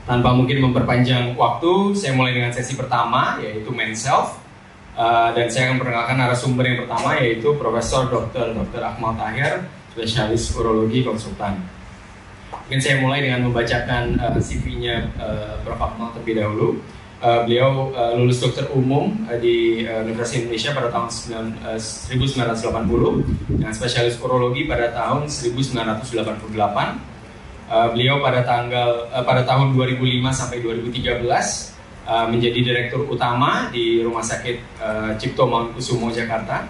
Tanpa mungkin memperpanjang waktu, saya mulai dengan sesi pertama, yaitu Main Self. Dan saya akan perkenalkan narasumber yang pertama, yaitu Profesor Dr. Akmal Tahir, spesialis urologi konsultan. Mungkin saya mulai dengan membacakan CV-nya Prof. Akmal terlebih dahulu. Beliau lulus dokter umum di Universitas Indonesia pada tahun 1980 dengan spesialis urologi pada tahun 1988. Beliau pada tahun 2005 sampai 2013 menjadi direktur utama di Rumah Sakit Cipto Mangunkusumo Jakarta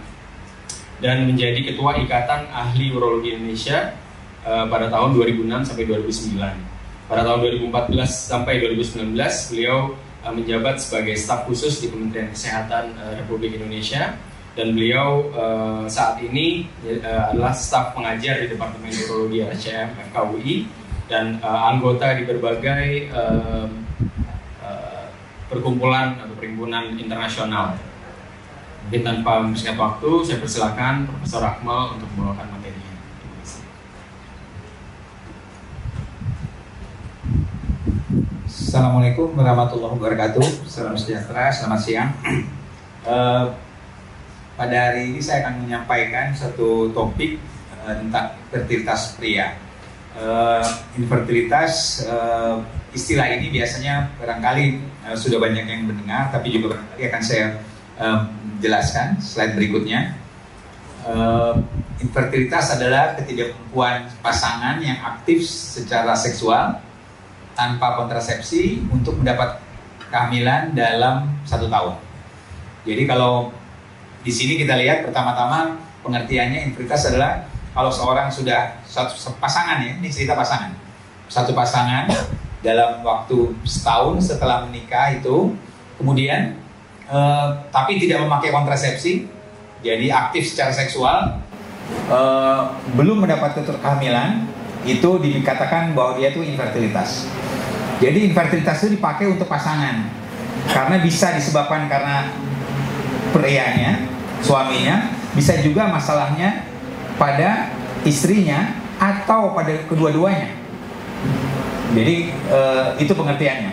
dan menjadi ketua Ikatan Ahli Urologi Indonesia pada tahun 2006 sampai 2009. Pada tahun 2014 sampai 2019 beliau menjabat sebagai staf khusus di Kementerian Kesehatan Republik Indonesia, dan beliau saat ini adalah staf pengajar di Departemen Urologi RSCM FKUI dan anggota di berbagai perkumpulan atau perhimpunan internasional. Mungkin tanpa mempersingkat waktu, saya persilakan Profesor Akmal untuk membawakan materinya. Terima kasih. Assalamualaikum warahmatullahi wabarakatuh. Salam sejahtera, selamat siang. Pada hari ini saya akan menyampaikan satu topik tentang fertilitas pria. Infertilitas, istilah ini biasanya barangkali sudah banyak yang mendengar, tapi juga barangkali akan saya jelaskan slide berikutnya. Infertilitas adalah ketidakmampuan pasangan yang aktif secara seksual tanpa kontrasepsi untuk mendapat kehamilan dalam 1 tahun. Jadi kalau di sini kita lihat pertama-tama pengertiannya, infertilitas adalah kalau seorang sudah satu pasangan, ya, ini cerita pasangan, satu pasangan dalam waktu setahun setelah menikah itu kemudian tapi tidak memakai kontrasepsi, jadi aktif secara seksual, belum mendapat kehamilan, itu dikatakan bahwa dia itu infertilitas. Jadi infertilitas itu dipakai untuk pasangan karena bisa disebabkan karena prianya, suaminya, bisa juga masalahnya pada istrinya atau pada kedua-duanya. Jadi itu pengertiannya.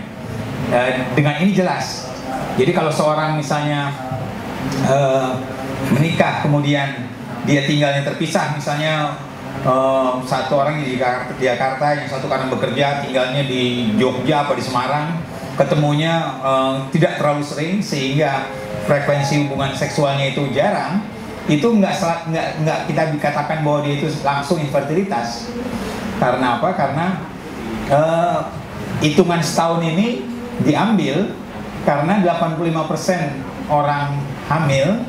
Dengan ini jelas. Jadi kalau seorang misalnya menikah kemudian dia tinggalnya terpisah, misalnya satu orang di Jakarta, yang satu karena bekerja tinggalnya di Jogja atau di Semarang, ketemunya tidak terlalu sering sehingga frekuensi hubungan seksualnya itu jarang, itu nggak kita dikatakan bahwa dia itu langsung infertilitas. Karena apa? Karena hitungan setahun ini diambil karena 85% orang hamil,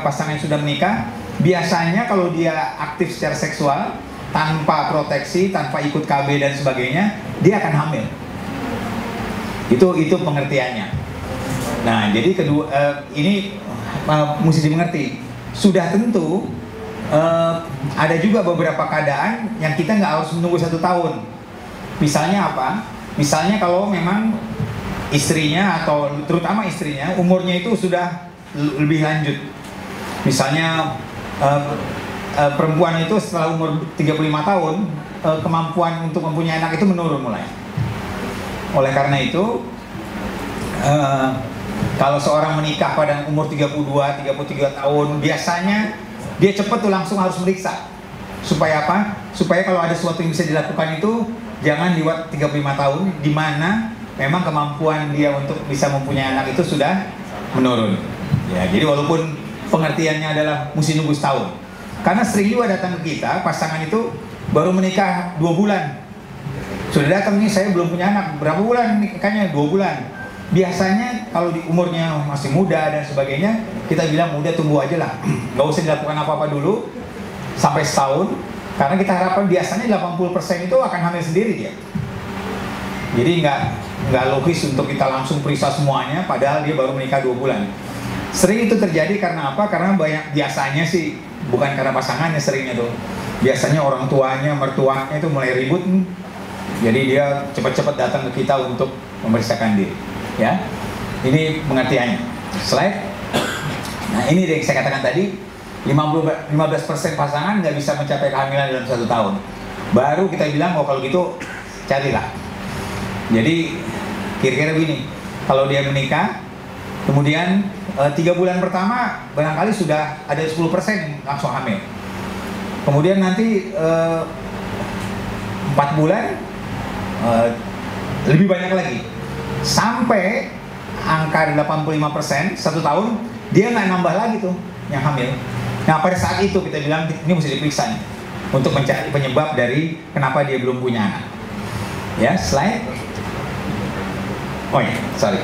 pasangan yang sudah menikah, biasanya kalau dia aktif secara seksual tanpa proteksi, tanpa ikut KB dan sebagainya, dia akan hamil. Itu pengertiannya. Nah, jadi kedua ini mesti dimengerti. Sudah tentu ada juga beberapa keadaan yang kita nggak harus menunggu 1 tahun. Misalnya apa? Misalnya kalau memang istrinya atau terutama istrinya umurnya itu sudah lebih lanjut. Misalnya perempuan itu setelah umur 35 tahun kemampuan untuk mempunyai anak itu menurun mulai. Oleh karena itu kalau seorang menikah pada umur 32-33 tahun, biasanya dia cepat tuh langsung harus meriksa. Supaya apa? Supaya kalau ada sesuatu yang bisa dilakukan itu jangan lewat 35 tahun, di mana memang kemampuan dia untuk bisa mempunyai anak itu sudah menurun. Ya, jadi walaupun pengertiannya adalah mesti nunggu setahun. Karena sering juga datang ke kita, pasangan itu baru menikah 2 bulan. Sudah datang nih, saya belum punya anak. Berapa bulan nikahnya? 2 bulan. Biasanya kalau di umurnya masih muda dan sebagainya, kita bilang udah tunggu aja lah, nggak usah dilakukan apa-apa dulu sampai setahun, karena kita harapkan biasanya 80% itu akan hamil sendiri dia. Jadi nggak logis untuk kita langsung periksa semuanya, padahal dia baru menikah 2 bulan. Sering itu terjadi karena apa? Karena biasanya sih bukan karena pasangannya, seringnya tuh biasanya orang tuanya, mertuanya itu mulai ribut, jadi dia cepat-cepat datang ke kita untuk memeriksakan diri. Ya, ini pengertiannya. Slide. Nah, ini yang saya katakan tadi, 15% pasangan nggak bisa mencapai kehamilan dalam 1 tahun. Baru kita bilang, oh kalau gitu carilah. Jadi kira-kira begini, kalau dia menikah, kemudian 3 bulan pertama barangkali sudah ada 10% langsung hamil. Kemudian nanti 4 bulan lebih banyak lagi, sampai angka 85%, 1 tahun dia nggak nambah lagi tuh yang hamil. Nah pada saat itu kita bilang ini mesti diperiksa nih untuk mencari penyebab dari kenapa dia belum punya anak. Ya, slide. Oh ya, sorry.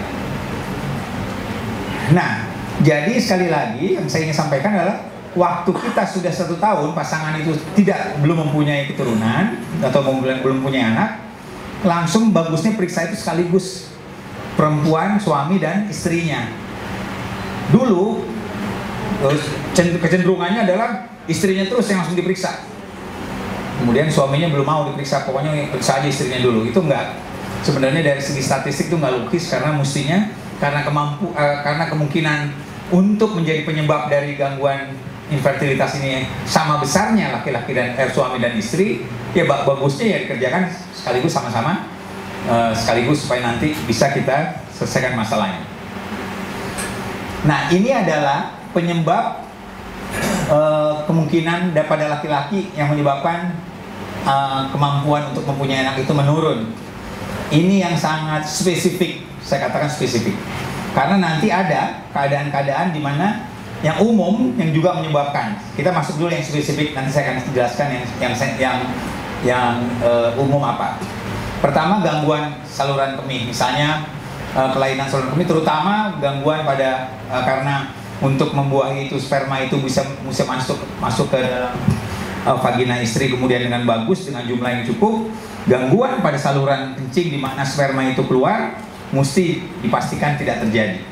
Nah, jadi sekali lagi yang saya ingin sampaikan adalah waktu kita sudah 1 tahun pasangan itu belum mempunyai keturunan atau belum punya anak, langsung bagusnya periksa itu sekaligus perempuan, suami dan istrinya. Dulu kecenderungannya adalah istrinya terus yang langsung diperiksa, kemudian suaminya belum mau diperiksa, pokoknya periksa aja istrinya dulu. Itu enggak, sebenarnya dari segi statistik itu nggak logis, karena mestinya karena kemungkinan untuk menjadi penyebab dari gangguan infertilitas ini sama besarnya laki-laki dan suami dan istri, ya bagusnya ya dikerjakan sekaligus sama-sama, sekaligus supaya nanti bisa kita selesaikan masalahnya. Nah ini adalah penyebab kemungkinan pada laki-laki yang menyebabkan kemampuan untuk mempunyai anak itu menurun. Ini yang sangat spesifik, saya katakan spesifik, karena nanti ada keadaan-keadaan di mana yang umum yang juga menyebabkan. Kita masuk dulu yang spesifik, nanti saya akan jelaskan yang umum apa. Pertama, gangguan saluran kemih, misalnya kelainan saluran kemih, terutama gangguan pada karena untuk membuahi itu sperma itu bisa masuk ke dalam vagina istri kemudian dengan bagus, dengan jumlah yang cukup. Gangguan pada saluran kencing di mana sperma itu keluar mesti dipastikan tidak terjadi.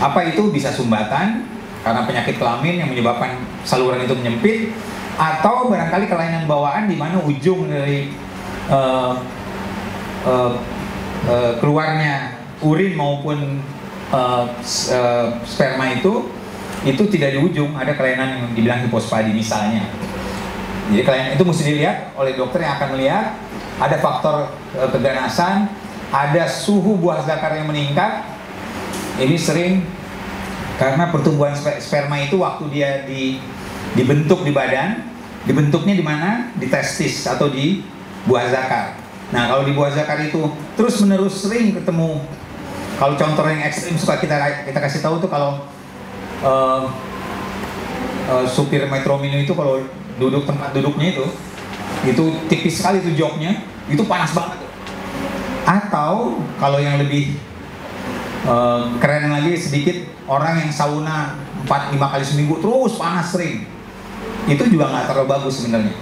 Apa itu? Bisa sumbatan karena penyakit kelamin yang menyebabkan saluran itu menyempit, atau barangkali kelainan bawaan di mana ujung dari keluarnya urin maupun sperma itu tidak di ujung, ada kelainan yang dibilang hipospadi misalnya. Jadi kelainan itu mesti dilihat oleh dokter yang akan melihat ada faktor keganasan, ada suhu buah zakar yang meningkat. Ini sering karena pertumbuhan sperma itu waktu dia dibentuk di badan, dibentuknya di mana? Di testis atau di buah zakar. Nah kalau di buah zakar itu terus menerus sering ketemu. Kalau contoh yang ekstrim suka kita kasih tahu tuh, kalau supir Metro Mini itu kalau duduk tempat duduknya itu tipis sekali tuh joknya, itu panas banget. Atau kalau yang lebih keren lagi sedikit, orang yang sauna 4-5 kali seminggu terus panas sering, itu juga nggak terlalu bagus sebenarnya.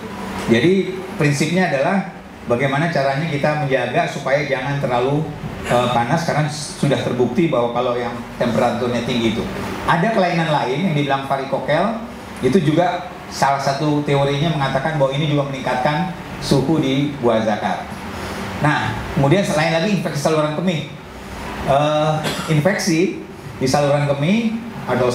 Jadi prinsipnya adalah bagaimana caranya kita menjaga supaya jangan terlalu panas, karena sudah terbukti bahwa kalau yang temperaturnya tinggi itu ada kelainan lain yang dibilang varikokel. Itu juga salah satu teorinya mengatakan bahwa ini juga meningkatkan suhu di buah zakar. Nah kemudian selain lagi infeksi saluran kemih, infeksi di saluran kemih atau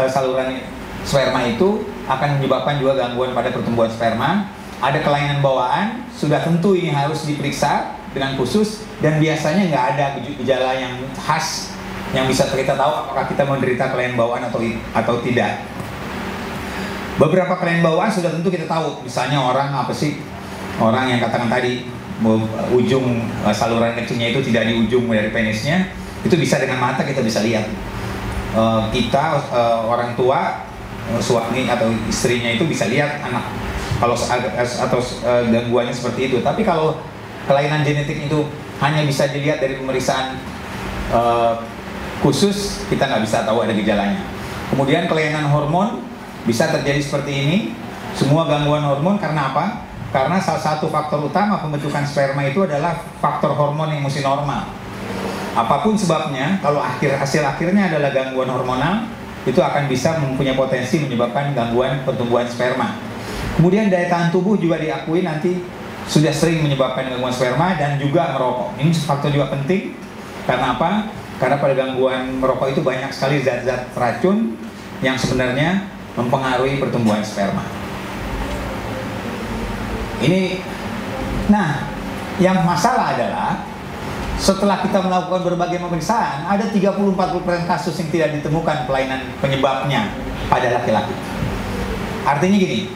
saluran sperma itu akan menyebabkan juga gangguan pada pertumbuhan sperma. Ada kelainan bawaan, sudah tentu ini harus diperiksa dengan khusus, dan biasanya nggak ada gejala yang khas yang bisa kita tahu apakah kita menderita kelainan bawaan atau tidak. Beberapa kelainan bawaan sudah tentu kita tahu, misalnya orang yang katakan tadi ujung saluran kencingnya itu tidak di ujung dari penisnya, itu bisa dengan mata kita bisa lihat. Orang tua, suami atau istrinya itu bisa lihat anak kalau gangguannya seperti itu. Tapi kalau kelainan genetik itu hanya bisa dilihat dari pemeriksaan khusus, kita nggak bisa tahu ada gejalanya. Kemudian kelainan hormon bisa terjadi seperti ini. Semua gangguan hormon karena apa? Karena salah satu faktor utama pembentukan sperma itu adalah faktor hormon yang mesti normal. Apapun sebabnya, kalau hasil akhirnya adalah gangguan hormonal, itu akan bisa mempunyai potensi menyebabkan gangguan pertumbuhan sperma. Kemudian daya tahan tubuh juga diakui nanti sudah sering menyebabkan gangguan sperma, dan juga merokok. Ini faktor juga penting. Karena apa? Karena pada gangguan merokok itu banyak sekali zat-zat racun yang sebenarnya mempengaruhi pertumbuhan sperma. Nah, yang masalah adalah setelah kita melakukan berbagai pemeriksaan, ada 30-40% kasus yang tidak ditemukan kelainan penyebabnya pada laki-laki. Artinya gini,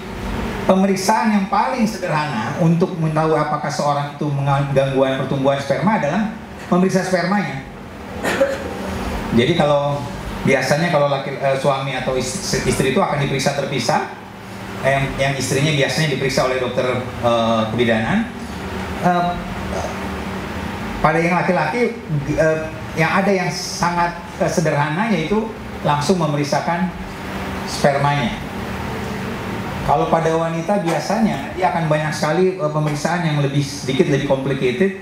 pemeriksaan yang paling sederhana untuk mengetahui apakah seorang itu mengalami gangguan pertumbuhan sperma adalah memeriksa spermanya. Jadi kalau biasanya kalau suami atau istri itu akan diperiksa terpisah, yang istrinya biasanya diperiksa oleh dokter kebidanan. Pada yang laki-laki yang ada yang sangat sederhana, yaitu langsung memeriksakan spermanya. Kalau pada wanita biasanya dia akan banyak sekali pemeriksaan yang sedikit lebih complicated,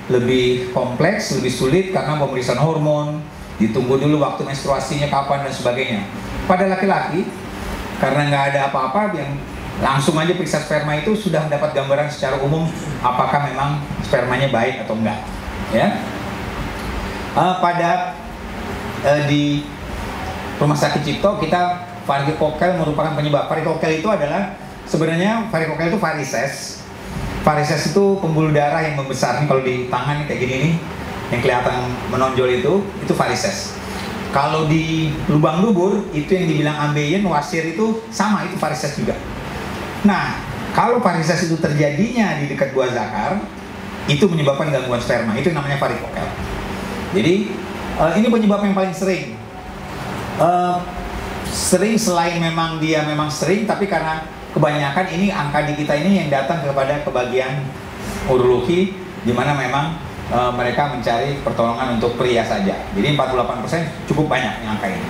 lebih kompleks, lebih sulit karena pemeriksaan hormon, ditunggu dulu waktu menstruasinya kapan dan sebagainya. Pada laki-laki karena nggak ada apa-apa, yang langsung aja periksa sperma itu sudah mendapat gambaran secara umum apakah memang spermanya baik atau enggak. Ya, di Rumah Sakit Cipto kita varikokel merupakan penyebab. Varikokel itu adalah sebenarnya varikokel itu varises. Varises itu pembuluh darah yang membesar nih, kalau di tangan kayak gini nih, yang kelihatan menonjol itu varises. Kalau di lubang dubur itu yang dibilang ambeien, wasir itu sama, itu varises juga. Nah, kalau varises itu terjadinya di dekat buah zakar, itu menyebabkan gangguan sperma, itu namanya varikokel. Jadi ini penyebab yang paling sering. Selain memang dia memang sering, tapi karena kebanyakan ini angka di kita ini yang datang kepada kebagian urologi, di mana memang mereka mencari pertolongan untuk pria saja. Jadi 48% cukup banyak yang angka ini.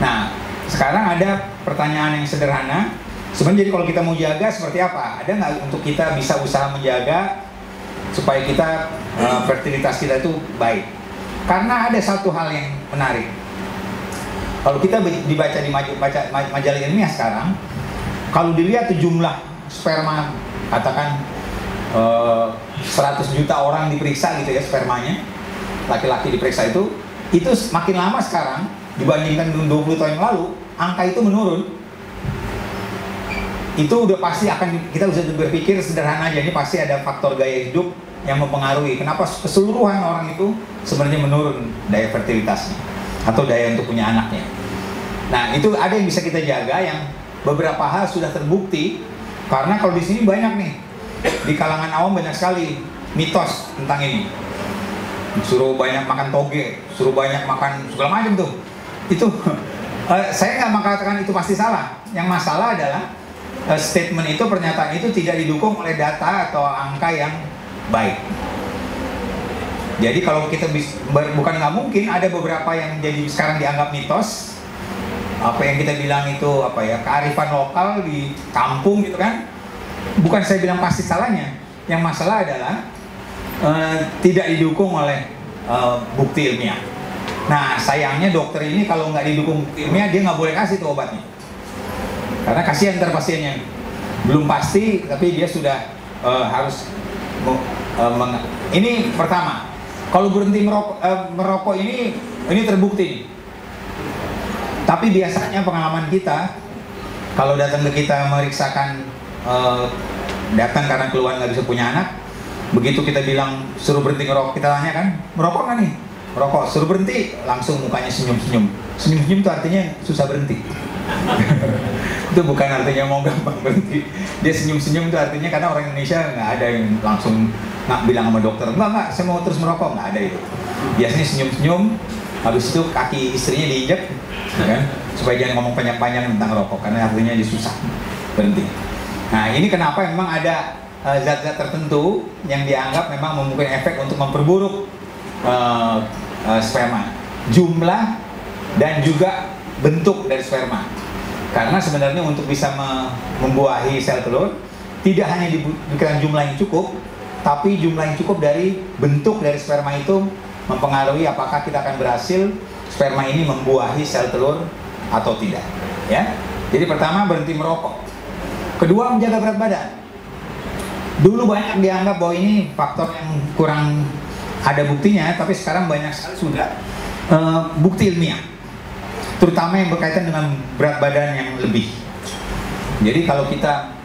Nah, sekarang ada pertanyaan yang sederhana. Sebenarnya jadi kalau kita mau jaga seperti apa? Ada nggak untuk kita bisa usaha menjaga supaya kita fertilitas kita itu baik? Karena ada satu hal yang menarik. Kalau kita dibaca di majalah ilmiah sekarang, kalau dilihat jumlah sperma, katakan 100 juta orang diperiksa gitu ya spermanya, laki-laki diperiksa itu makin lama sekarang dibandingkan 20 tahun yang lalu, angka itu menurun. Itu udah pasti kita bisa berpikir sederhana aja, ini pasti ada faktor gaya hidup yang mempengaruhi kenapa keseluruhan orang itu sebenarnya menurun daya fertilitasnya atau daya untuk punya anaknya. Nah, itu ada yang bisa kita jaga, yang beberapa hal sudah terbukti, karena kalau di sini banyak nih, di kalangan awam banyak sekali mitos tentang ini. Suruh banyak makan toge, suruh banyak makan segala macam tuh. Itu saya nggak mengatakan itu pasti salah. Yang masalah adalah statement itu, pernyataan itu tidak didukung oleh data atau angka yang baik. Jadi kalau kita bukan nggak mungkin, ada beberapa yang jadi sekarang dianggap mitos. Apa yang kita bilang itu kearifan lokal di kampung gitu kan. Bukan saya bilang pasti salahnya. Yang masalah adalah tidak didukung oleh bukti ilmiah. Nah, sayangnya dokter ini kalau nggak didukung bukti ilmiah, dia nggak boleh kasih tuh obatnya. Karena kasihan ntar pasiennya, belum pasti tapi dia sudah harus ini pertama, kalau berhenti merokok ini terbukti nih. Tapi biasanya pengalaman kita, kalau datang ke kita meriksakan, datang karena keluhan nggak bisa punya anak, begitu kita bilang suruh berhenti ngerokok, kita tanya kan, merokok nggak nih? Merokok, suruh berhenti, langsung mukanya senyum-senyum. Senyum-senyum itu artinya susah berhenti. Itu bukan artinya mau gampang berhenti. Dia senyum-senyum itu artinya karena orang Indonesia nggak ada yang langsung bilang sama dokter, enggak, saya mau terus merokok, nggak ada itu. Biasanya senyum-senyum, habis itu kaki istrinya diinjek, kan? Supaya jangan ngomong panjang-panjang tentang rokok, karena artinya dia susah berhenti. Nah, ini kenapa memang ada zat-zat tertentu yang dianggap memang mempunyai efek untuk memperburuk sperma, jumlah dan juga bentuk dari sperma. Karena sebenarnya untuk bisa membuahi sel telur, tidak hanya dibutuhkan jumlah yang cukup, tapi jumlah yang cukup dari bentuk dari sperma itu mempengaruhi apakah kita akan berhasil sperma ini membuahi sel telur atau tidak. Ya. Jadi pertama, berhenti merokok. Kedua, menjaga berat badan. Dulu banyak dianggap bahwa ini faktor yang kurang ada buktinya, tapi sekarang banyak sekali sudah bukti ilmiah, terutama yang berkaitan dengan berat badan yang lebih. Jadi kalau kita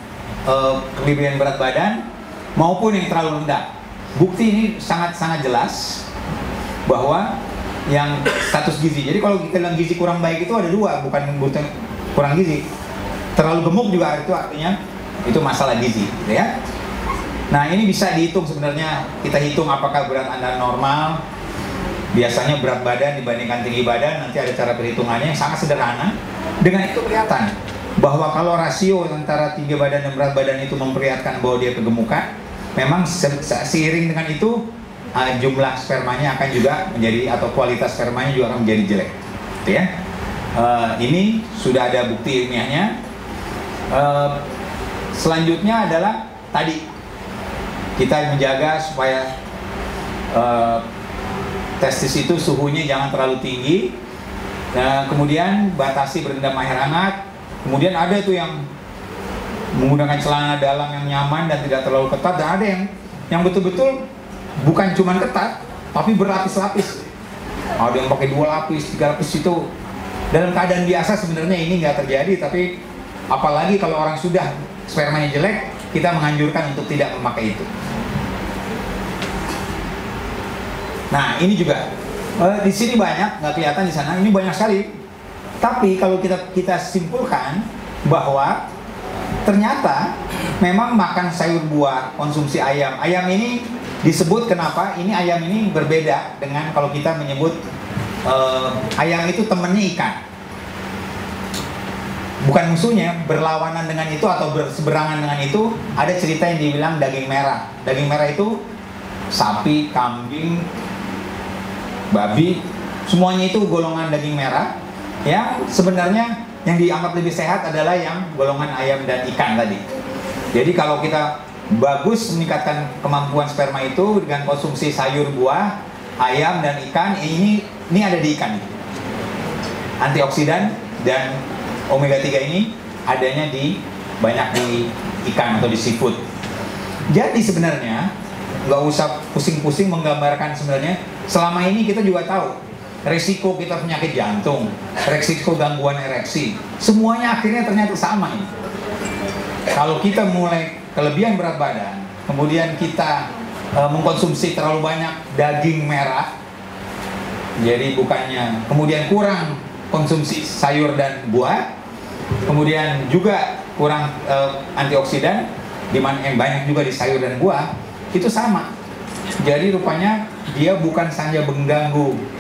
kelebihan berat badan maupun yang terlalu rendah, bukti ini sangat-sangat jelas bahwa yang status gizi. Jadi kalau kita bilang gizi kurang baik itu ada dua, bukan kurang gizi. Terlalu gemuk juga itu artinya itu masalah gizi, gitu ya. Nah, ini bisa dihitung sebenarnya. Kita hitung apakah berat Anda normal. Biasanya berat badan dibandingkan tinggi badan, nanti ada cara perhitungannya yang sangat sederhana. Dengan itu kelihatan bahwa kalau rasio antara tinggi badan dan berat badan itu memperlihatkan bahwa dia kegemukan, memang seiring dengan itu jumlah spermanya akan juga menjadi, atau kualitas spermanya juga akan menjadi jelek, gitu ya. Ini sudah ada bukti ilmiahnya. Selanjutnya adalah tadi kita menjaga supaya testis itu suhunya jangan terlalu tinggi. Nah, kemudian batasi berendam air hangat. Kemudian ada tuh yang menggunakan celana dalam yang nyaman dan tidak terlalu ketat, dan ada yang betul-betul bukan cuma ketat tapi berlapis-lapis. Ada yang pakai 2 lapis, 3 lapis. Itu dalam keadaan biasa sebenarnya ini nggak terjadi, tapi apalagi kalau orang sudah spermanya jelek, kita menganjurkan untuk tidak memakai itu. Nah, ini juga di sini banyak, nggak kelihatan di sana. Ini banyak sekali. Tapi kalau kita simpulkan bahwa ternyata memang makan sayur buah, konsumsi ayam. Ayam ini disebut kenapa? Ini ayam ini berbeda dengan kalau kita menyebut ayam itu temannya ikan. Bukan musuhnya, berlawanan dengan itu atau berseberangan dengan itu. Ada cerita yang dibilang daging merah. Daging merah itu sapi, kambing, babi, semuanya itu golongan daging merah. Yang sebenarnya yang dianggap lebih sehat adalah yang golongan ayam dan ikan tadi. Jadi kalau kita bagus meningkatkan kemampuan sperma itu dengan konsumsi sayur buah, ayam dan ikan, ini ada di ikan. Antioksidan dan omega 3 ini adanya banyak di ikan atau di seafood. Jadi sebenarnya nggak usah pusing-pusing menggambarkan. Sebenarnya selama ini kita juga tahu resiko kita penyakit jantung, resiko gangguan ereksi, semuanya akhirnya ternyata sama ini. Kalau kita mulai kelebihan berat badan, kemudian kita mengkonsumsi terlalu banyak daging merah, jadi bukannya, kemudian kurang konsumsi sayur dan buah, kemudian juga kurang antioksidan, dimana yang banyak juga di sayur dan buah, itu sama. Jadi rupanya dia bukan saja mengganggu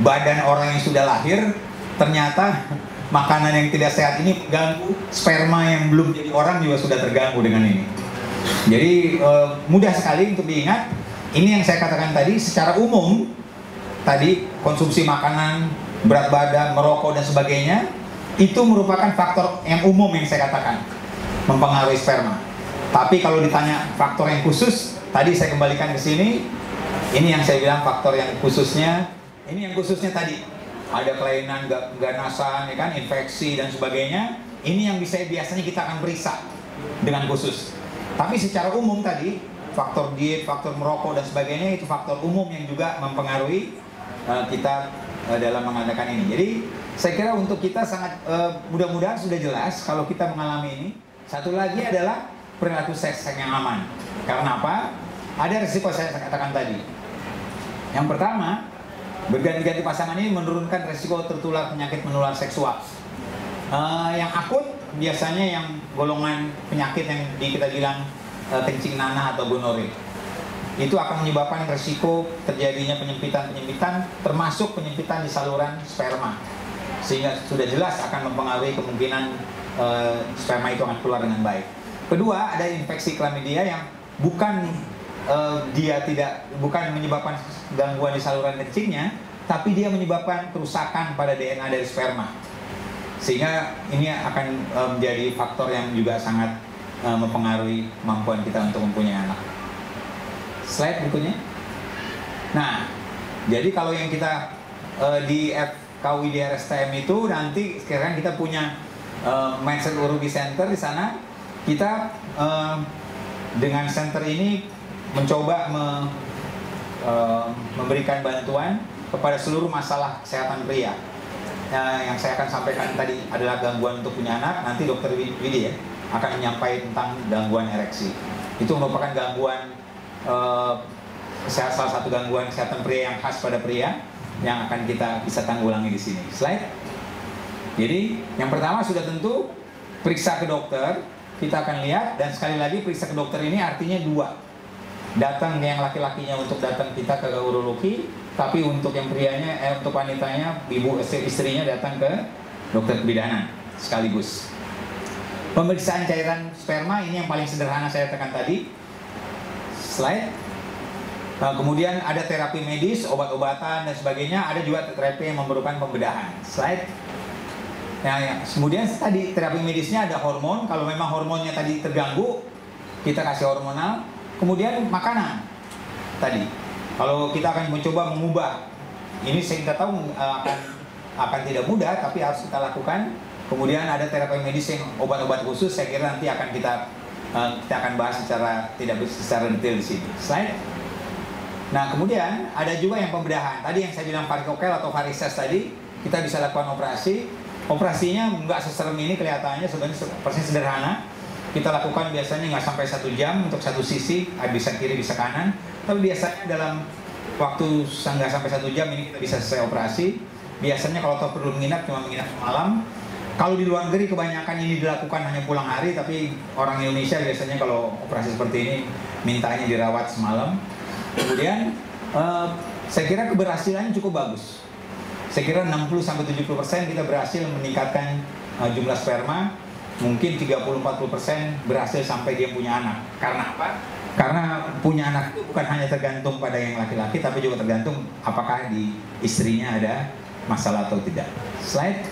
badan orang yang sudah lahir, ternyata makanan yang tidak sehat ini ganggu sperma yang belum jadi orang juga sudah terganggu dengan ini. Jadi mudah sekali untuk diingat. Ini yang saya katakan tadi secara umum. Tadi konsumsi makanan, berat badan, merokok dan sebagainya, itu merupakan faktor yang umum yang saya katakan mempengaruhi sperma. Tapi kalau ditanya faktor yang khusus, tadi saya kembalikan ke sini. Ini yang saya bilang faktor yang khususnya. Ini yang khususnya tadi ada kelainan ganasan, ya kan, infeksi dan sebagainya. Ini yang biasanya kita akan periksa dengan khusus. Tapi secara umum tadi faktor diet, faktor merokok dan sebagainya itu faktor umum yang juga mempengaruhi kita dalam mengadakan ini. Jadi saya kira untuk kita sangat mudah-mudahan sudah jelas kalau kita mengalami ini. Satu lagi adalah perilaku seks yang aman. Karena apa? Ada risiko saya katakan tadi. Yang pertama, berganti-ganti pasangan ini menurunkan risiko tertular penyakit menular seksual. Yang akut biasanya yang golongan penyakit yang kita bilang kencing nanah atau gonore. Itu akan menyebabkan risiko terjadinya penyempitan, termasuk penyempitan di saluran sperma. Sehingga sudah jelas akan mempengaruhi kemungkinan sperma itu akan keluar dengan baik. Kedua, ada infeksi chlamydia yang bukan bukan menyebabkan gangguan di saluran kencingnya, tapi dia menyebabkan kerusakan pada DNA dari sperma. Sehingga ini akan menjadi faktor yang juga sangat mempengaruhi kemampuan kita untuk mempunyai anak. Slide berikutnya. Nah, jadi kalau yang kita di FKUI di RSTM itu nanti sekarang kita punya Mindset Urology Center di sana. Kita dengan center ini mencoba memberikan bantuan kepada seluruh masalah kesehatan pria. Yang saya akan sampaikan tadi adalah gangguan untuk punya anak. Nanti Dokter Widi ya akan menyampaikan tentang gangguan ereksi. Itu merupakan gangguan salah satu gangguan kesehatan pria yang khas pada pria yang akan kita bisa tanggulangi di sini. Slide. Jadi yang pertama sudah tentu periksa ke dokter. Kita akan lihat, dan sekali lagi periksa ke dokter ini artinya dua. Datang yang laki-lakinya untuk datang kita ke urologi, tapi untuk yang prianya, untuk wanitanya, ibu istrinya datang ke dokter kebidanan sekaligus. Pemeriksaan cairan sperma ini yang paling sederhana saya tekan tadi. Slide. Kemudian ada terapi medis, obat-obatan dan sebagainya. Ada juga terapi yang memerlukan pembedahan. Slide. Nah, kemudian tadi terapi medisnya ada hormon. Kalau memang hormonnya tadi terganggu, kita kasih hormonal. Kemudian makanan tadi. Kalau kita akan mencoba mengubah, ini saya kita tahu akan tidak mudah, tapi harus kita lakukan. Kemudian ada terapi medis yang obat-obat khusus. Saya kira nanti akan kita akan bahas secara detail di sini. Slide. Nah, kemudian ada juga yang pembedahan. Tadi yang saya bilang varikokel atau varises tadi, kita bisa lakukan operasi. Operasinya nggak seserem ini kelihatannya, sebenarnya persis sederhana. Kita lakukan biasanya nggak sampai 1 jam untuk satu sisi, bisa kiri bisa kanan. Tapi biasanya dalam waktu nggak sampai 1 jam ini kita bisa selesai operasi. Biasanya kalau toh perlu menginap, cuma menginap semalam. Kalau di luar negeri kebanyakan ini dilakukan hanya pulang hari, tapi orang Indonesia biasanya kalau operasi seperti ini mintanya dirawat semalam. Kemudian saya kira keberhasilannya cukup bagus. Saya kira 60-70% kita berhasil meningkatkan jumlah sperma. Mungkin 30-40% berhasil sampai dia punya anak. Karena apa? Karena punya anak itu bukan hanya tergantung pada yang laki-laki, tapi juga tergantung apakah di istrinya ada masalah atau tidak. Slide.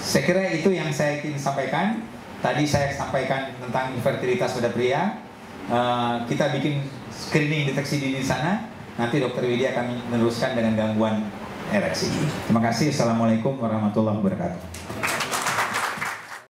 Saya kira itu yang saya ingin sampaikan. Tadi saya sampaikan tentang infertilitas pada pria. Kita bikin screening deteksi dini di sana. Nanti Dr. Widya akan meneruskan dengan gangguan ereksi. Terima kasih. Assalamualaikum warahmatullahi wabarakatuh.